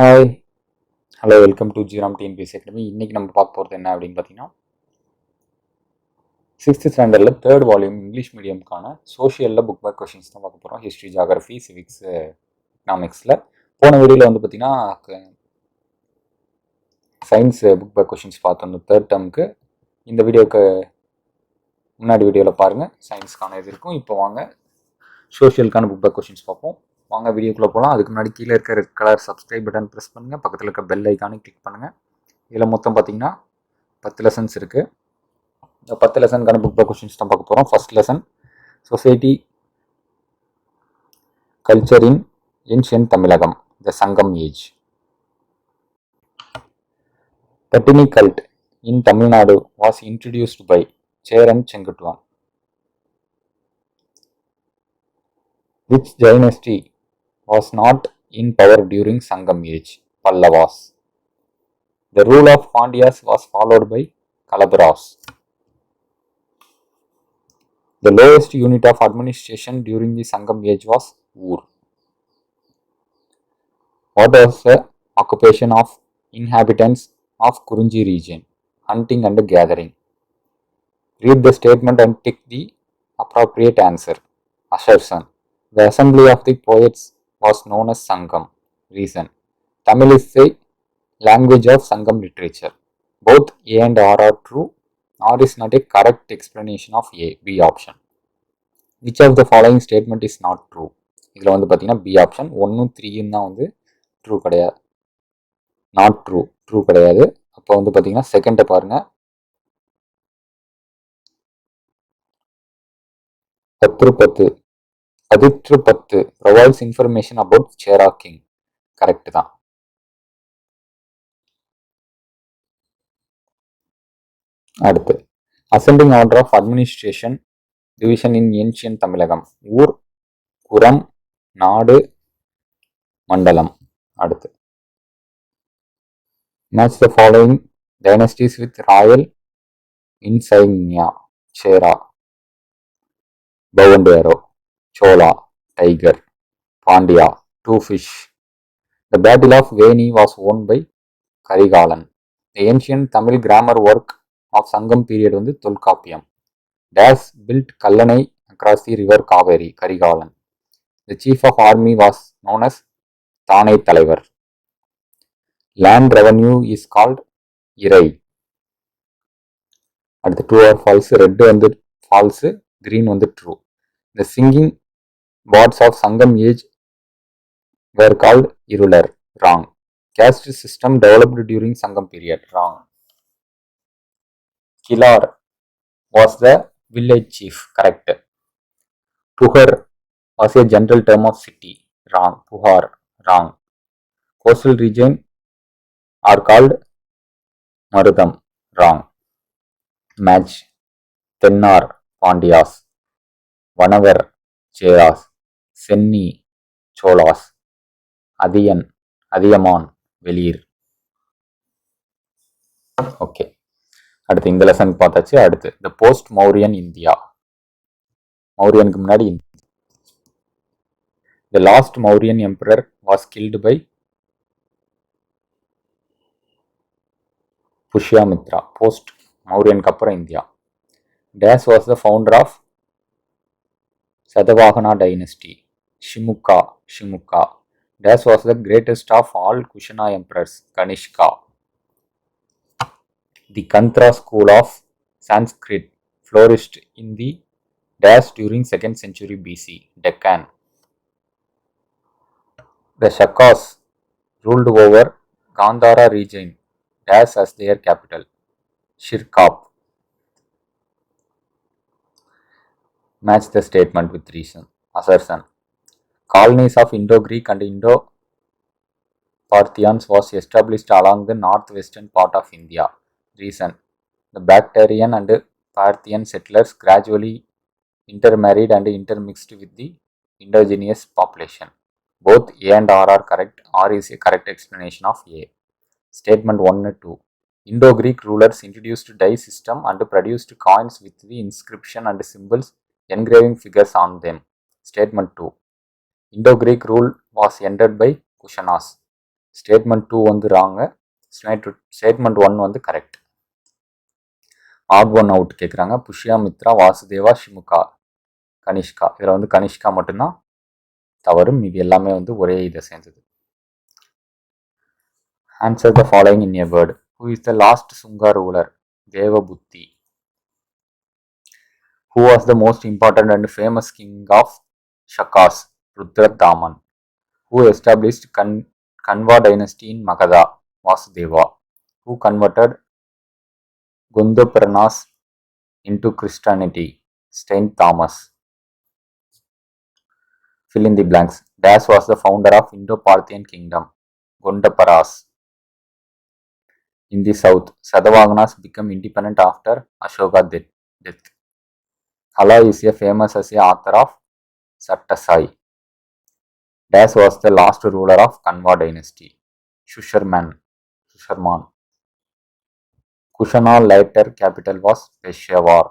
Hi, hello, welcome to Jeeram TNPSC academy. இன்றைக்கி நம்ம பார்க்க போகிறது என்ன அப்படின்னு பார்த்தீங்கன்னா, சிக்ஸ்த் ஸ்டாண்டர்டில் தேர்ட் வால்யூம் இங்கிலீஷ் மீடியம்க்கான சோஷியலில் புக் பேக் கொஷின்ஸ் தான் பார்க்க போகிறோம். ஹிஸ்ட்ரி, ஜியாகிரஃபி, சிவிக்ஸ், எக்கனாமிக்ஸில். போன வீடியோவில் வந்து பார்த்தீங்கன்னா சயின்ஸ் புக் பேக் கொஷின்ஸ் பார்த்தோம் தேர்ட் டேர்முக்கு. இந்த வீடியோவுக்கு முன்னாடி வீடியோவில் பாருங்கள், சயின்ஸ்க்கான இது இருக்கும். இப்போ வாங்க சோஷியலுக்கான புக் பேக் கொஷின்ஸ் பார்ப்போம். வாங்க வீடியோக்குள்ளே போகலாம். அதுக்கு முன்னாடி கீழே இருக்க red colour subscribe button press பண்ணுங்கள், பக்கத்தில் இருக்க பெல் ஐக்கானே கிளிக் பண்ணுங்கள். இதில் மொத்தம் பார்த்தீங்கன்னா 10 லெசன்ஸ் இருக்குது. இந்த 10 லெசனுக்கான புக் பேக் கொஷின்ஸ் தான் பார்க்க போகிறோம். First lesson, society culture in ancient Tamilagam, the Sangam age. Pattini cult in Tamil Nadu was introduced by Cheran Senguttuvan. Which dynasty was not in power during Sangam age? Pallavas. The rule of Pandyas was followed by Kalabras. The lowest unit of administration during the Sangam age was Ur. What was the occupation of inhabitants of Kurunji region? Hunting and gathering. Read the statement and tick the appropriate answer. Assertion. The assembly of the poets was known as Sangam. Reason. Tamil is the language of Sangam literature. Both A and R are true. R is not a correct explanation of A. B option. Which of the following statement is not true? இதில் வந்து பார்த்தீங்கன்னா B option 1, 3 தான் வந்து true கிடையாது, not true கிடையாது. அப்போ வந்து பார்த்தீங்கன்னா செகண்டை பாருங்க. 10 provides information about Chera King. Correct தான். அடுத்து, ascending order of administration division in ancient Tamilagam. ஊர், குரம், நாடு, மண்டலம். அடுத்து, match the following dynasties with royal insignia. Chera, bow and arrow, Chola, tiger, Pandya, two fish. The Battle of Veni was won by Karigalan. The ancient Tamil grammar work of Sangam period வந்து Tolkappiyam. Dash built Kallanai across the river Kaveri, Karigalan. The chief of army was known as Thanai Talaivar. Land revenue is called Irai. அடுத்து, true or false. Red வந்து false, green வந்து true. The singing bards of Sangam age were called Irular. Wrong. Caste system developed during Sangam period. Wrong. Kilar was the village chief. Correct. Puhar was a general term of city. Wrong. Puhar. Wrong. Coastal region are called Marudam. Wrong. Match. Tennar, Pandyas. Vanavar, Cheras. Senni, Cholas. Adiyan, Adiyaman, Velir. Okay, அடுத்து இந்த lesson பார்த்தாச்சு. அடுத்து, the post Mauryan India. மௌரியனுக்கு முன்னாடி the last Mauryan emperor was killed by Pushyamitra. Post மௌரியனுக்கு அப்புறம் India. Dash was the founder of Satavahana dynasty. Simuka. Dash was the greatest of all Kushana emperors. Kanishka. The Kantra school of Sanskrit flourished in the Dash during 2nd century BC. Deccan. The Shakas ruled over Gandhara region. Dash as their capital. Shirkap. Match the statement with reason. Assertion. Colonies of Indo-Greek and Indo-Parthians was established along the northwestern part of India. Reason. The Bactrian and Parthian settlers gradually intermarried and intermixed with the indigenous population. Both A and R are correct. R is a correct explanation of A. Statement 1 and 2. Indo-Greek rulers introduced die system and produced coins with the inscription and symbols engraving figures on them. Statement 2. Indo-Greek rule was ended by Kushanas. Statement 2 வந்து wrong, statement 1 வந்து correct. Add one out கேட்குறாங்க. புஷ்யாமித்ரா, வாசுதேவா, ஷிமுகா, கனிஷ்கா. இதில் வந்து கனிஷ்கா மட்டும்தான் தவறும், இது எல்லாமே வந்து ஒரே இதை சேர்ந்தது. Answer the following in a word. Who is the last Sunga ruler? தேவபுத்தி. Who was the most important and famous king of Shakas? Rudradaman. Who established Kanva dynasty in Magadha? Vasudeva. Who converted Gundapranas into Christianity? Saint Thomas. Fill in the blanks. Dash was the founder of Indo-Parthian kingdom. Gundaparas. In the south, Sadavaganas became independent after Ashoka death. Hala is a famous as a author of Sattasai. Dash was the last ruler of Kanva dynasty. Shusharman. Kushana later capital was Peshawar.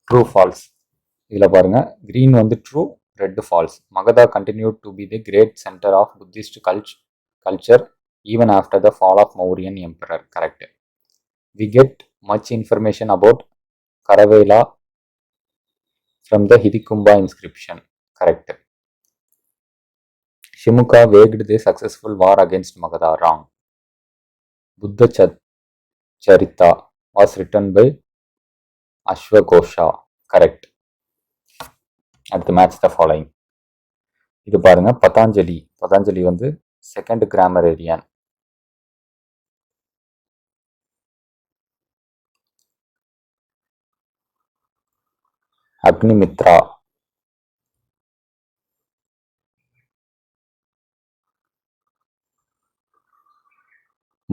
True false. இதில் பாருங்க, green வந்து true, red false. Magadha continued to be the great center of Buddhist culture even after the fall of Mauryan emperor. Correct. We get much information about Karavela from the Hidikumba inscription. Correct. Shimuka waged the successful war against Magadha. Wrong. Buddha Charita was written by Ashwagosha. Correct. அடுத்து match the following. இது பாருங்க, பதாஞ்சலி வந்து second grammarian. Agnimitra,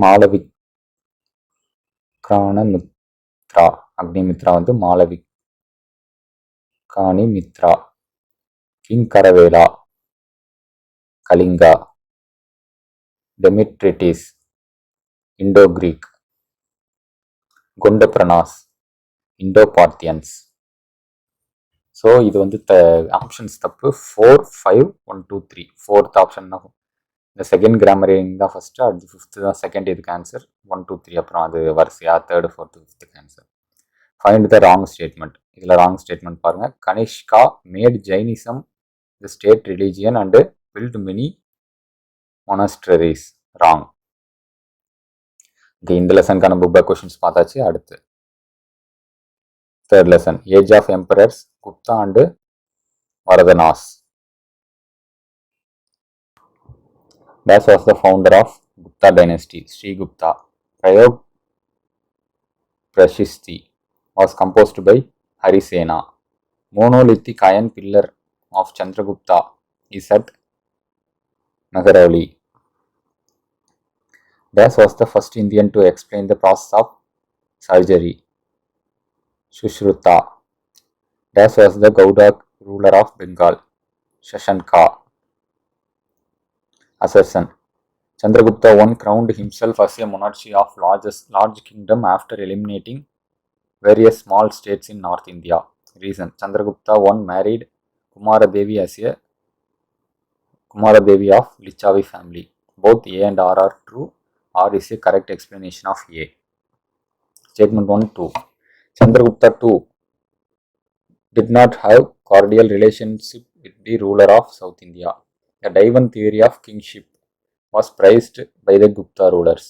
Malavikagnimitra. Agnimitra வந்து Malavikagnimitra. King Kharavela, Kalinga. Demetrius, Indo Greek. Gondophernes, Indo Parthians. So இது வந்து options தப்பு. 4, 5, 1, 2, 3. Fourth option தான், இந்த செகண்ட் கிராமரிங் தான் ஃபர்ஸ்ட், அடுத்து ஃபிஃப்த்து தான் செகண்ட். இதுக்கு ஆன்சர் 1, 2, 3. அப்புறம் அது வரிசையா தேர்டு, ஃபோர்த்து, ஃபிஃப்த்துக்கு answer. Find the wrong statement. இதில் ராங் ஸ்டேட்மெண்ட் பாருங்க. Kanishka made Jainism the state religion and built many monasteries. Wrong. இந்த லெசனுக்கான புக் பேக் கொஸ்டின்ஸ் பார்த்தாச்சு. அடுத்து third lesson, age of emperors, Gupta and Vardhanas. Dash was the founder of Gupta dynasty. Sri Gupta. Prayog Prashasti was composed by Harisena. Monolithic iron pillar of Chandragupta is at Nagaravali. Dash was the first Indian to explain the process of surgery. Sushruta. Dash was the Gauda ruler of Bengal. Shashanka. Assertion. Chandragupta I crowned himself as a monarch of large kingdom after eliminating various small states in North India. Reason. Chandragupta I married Kumaradevi as a Kumaradevi of Lichavi family. Both A and R are true. R is a correct explanation of A. Statement 1, 2. Chandragupta II did not have cordial relationship with the ruler of South India. The Divan theory of kingship was praised by the Gupta rulers.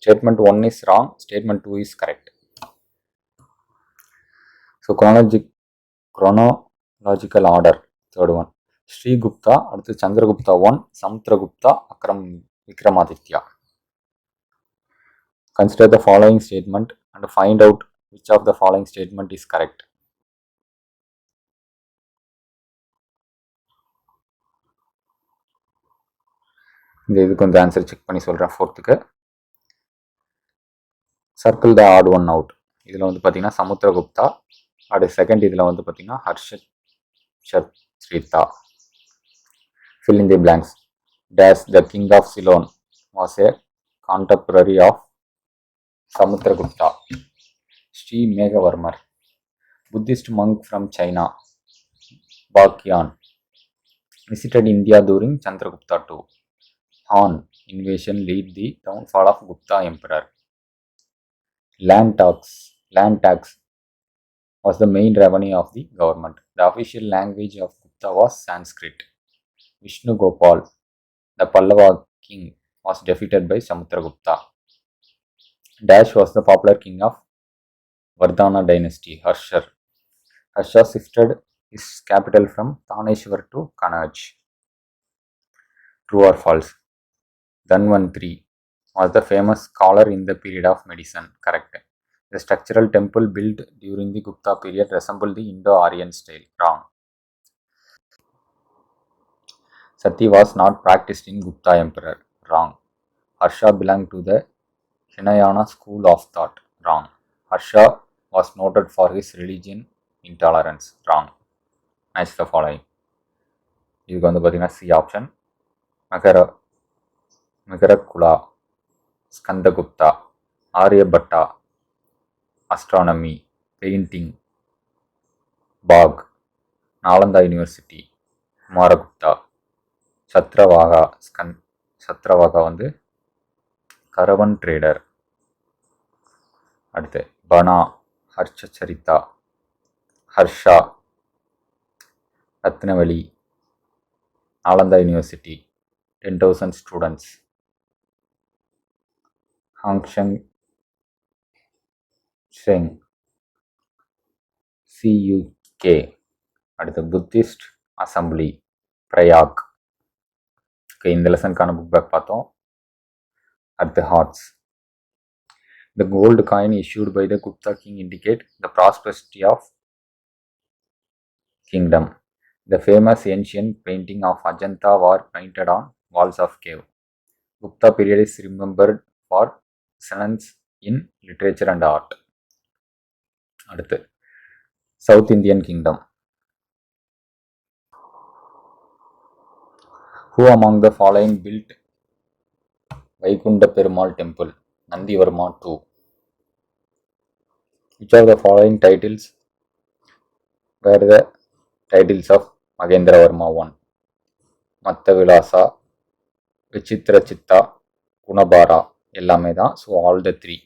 Statement 1 is wrong. Statement 2 is correct. So chronological order. Third one, Sri Gupta, அடுத்து Chandragupta I, Samudragupta, Vikramaditya. Consider the following statement and find out which of the following statement is correct. இதுக்கு வந்து answer check பண்ணி சொல்கிறேன். ஃபோர்த்துக்கு circle the odd one out. இதில் வந்து பார்த்தீங்கன்னா சமுத்திரகுப்தா. அடுத்து செகண்ட் இதில் வந்து பார்த்தீங்கன்னா ஹர்ஷத்ரிதா. Fill in the blanks. Dash the king of Ceylon was a contemporary of Samudragupta. Sri Meghavarmar. Buddhist monk from China. Bakyan. Visited India during Chandragupta II. Han invasion lead the downfall of Gupta Emperor. Land tax was the main revenue of the government. The official language of Gupta was Sanskrit. Vishnu Gopal, the Pallava king, was defeated by Samudragupta. Dash was the popular king of Vardhana dynasty, Harsha. Harsha shifted his capital from Taneshwar to Kanauj. True or false? Dhanvantri was the famous scholar in the period of medicine. Correct. The structural temple built during the Gupta period resembled the Indo-Aryan style. Wrong. Sati was not practiced in Gupta Emperor. Wrong. Harsha belonged to the Hinayana school of thought. Wrong. Harsha was noted for his religion intolerance. Wrong. Match the following. இதுக்கு வந்து பார்த்தீங்கன்னா C option Mihirakula, Skandagupta, Aryabhata, astronomy, painting, Bagh, Nalanda university, Kumaragupta, Sarthavaha வந்து caravan trader. அடுத்து Bana, Harshacharita, Harsha, Ratnavali, Nalanda university, 10,000 students. ஹாங்ஷங் Tsang, CUK. அடுத்து Buddhist assembly, Prayag. இந்த லெசனுக்கான book back பார்த்தோம். அடுத்து HOTS. The gold coin issued by the Gupta king indicate the prosperity of kingdom. The famous ancient painting of Ajanta were painted on walls of cave. Gupta period is remembered for excellence in literature and art. அடுத்து South Indian Kingdom. Who among the following built Vaikunta Perumal temple? Nandivarma II. Which of the following titles were the titles of Magendravarma I? Mattavilasa, Vichitrachitta, Gunabhara, எல்லாமே தான். So all the three.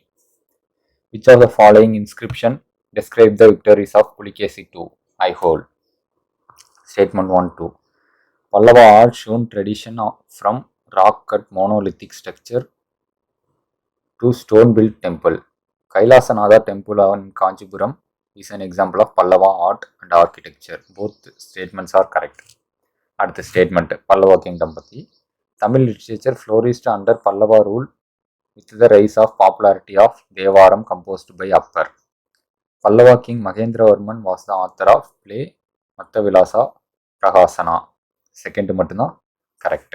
Which of the following inscription describe the victories of Pulikesi II? I hold. Statement 1-2. Pallava art shown tradition from rock cut monolithic structure to stone built temple. Kailasanatha temple in Kanchipuram is an example of Pallava art and architecture. Both statements are correct. அடுத்த statement Pallava kingdom பத்தி. Tamil literature flourished under Pallava rule with the rise of popularity of Devaram composed by Appar. Pallava king Magendravarman was the author of play Mattavilasa Prahasana. Second மட்டும்தான் correct.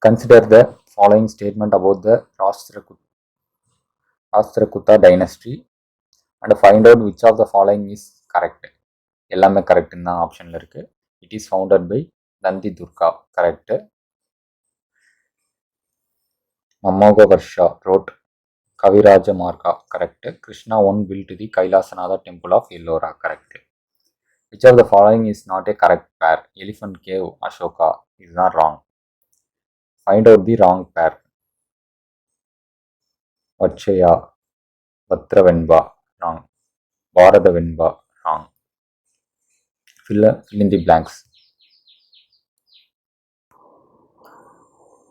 Consider the following statement about the Rashtrakuta dynasty and find out which of the following is correct. எல்லாமே கரெக்ட்னு தான் ஆப்ஷன்ல இருக்கு. It is founded by Nandi Durga. Correct. Mammoga Varsha wrote Kaviraja Marga. Correct. Krishna I built the Kailasanatha temple of Ellora. Correct. Which of the following is not a correct pair? Elephant Cave, Ashoka is not wrong. Find out the wrong pair. Vachaya, Vatravenba, wrong. Bharadavenba, wrong. Fill in the blanks.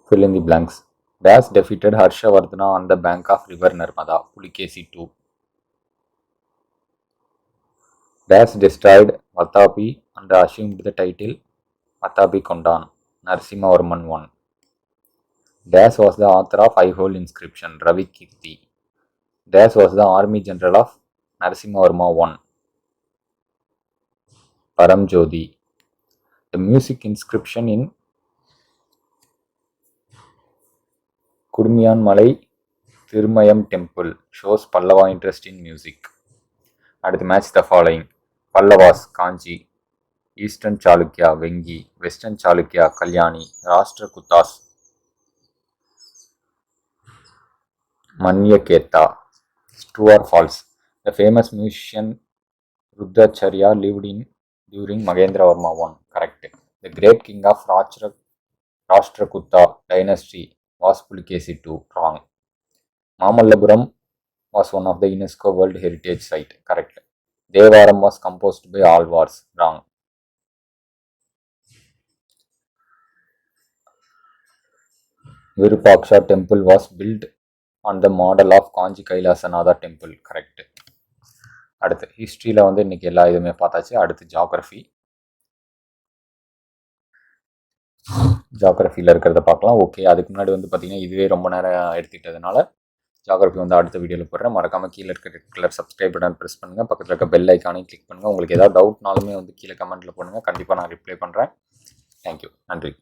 Fill in the blanks. Dash defeated Harshavardhana on the bank of river Narmada, Pulikesi II. Dash destroyed Vatapi and assumed the title Vatapi Kondan, Narasimhavarman I. Dash was the author of Aihole inscription, Ravi Kirti. Dash was the army general of Narasimhavarma I. Paramjodi. The music inscription in Kudumiyanmalai Thirumayam temple shows Pallava interest in music. அடுத்து match the following. Pallavas, Kanchi. Eastern Chalukya, Vengi. Western Chalukya, Kalyani. Rashtrakutas, Manyaketa. True or false? The famous musician Rudracharya lived in during Magendravarma I. Correct. The great king of Rashtrakuta dynasty was Pulikesi II. Wrong. Mamallapuram was one of the UNESCO World Heritage Site. Correct. Devaram was composed by Alvars. Wrong. Virupaksha temple was built on the model of Kanchi Kailasanatha temple. Correct. அடுத்து ஹிஸ்ட்ரியில் வந்து இன்னைக்கு எல்லா இதுவுமே பார்த்தாச்சு. அடுத்து ஜாகிரஃபியில் இருக்கிறத பார்க்கலாம். ஓகே, அதுக்கு முன்னாடி வந்து பார்த்தீங்கன்னா இதுவே ரொம்ப நேரம் எடுத்துக்கிட்டதுனால ஜாகிரஃபி வந்து அடுத்த வீடியோவில் போடுறேன். மறக்காமல் கீழே இருக்க red colour subscribe button press பண்ணுங்கள். பக்கத்தில் இருக்க பெல் ஐக்கானையும் கிளிக் பண்ணுங்கள். உங்களுக்கு ஏதாவது டவுட்னாலுமே வந்து கீழே கமெண்ட்டில் போடுங்க. கண்டிப்பாக நான் ரிப்ளை பண்ணுறேன். தேங்க்யூ. நன்றி.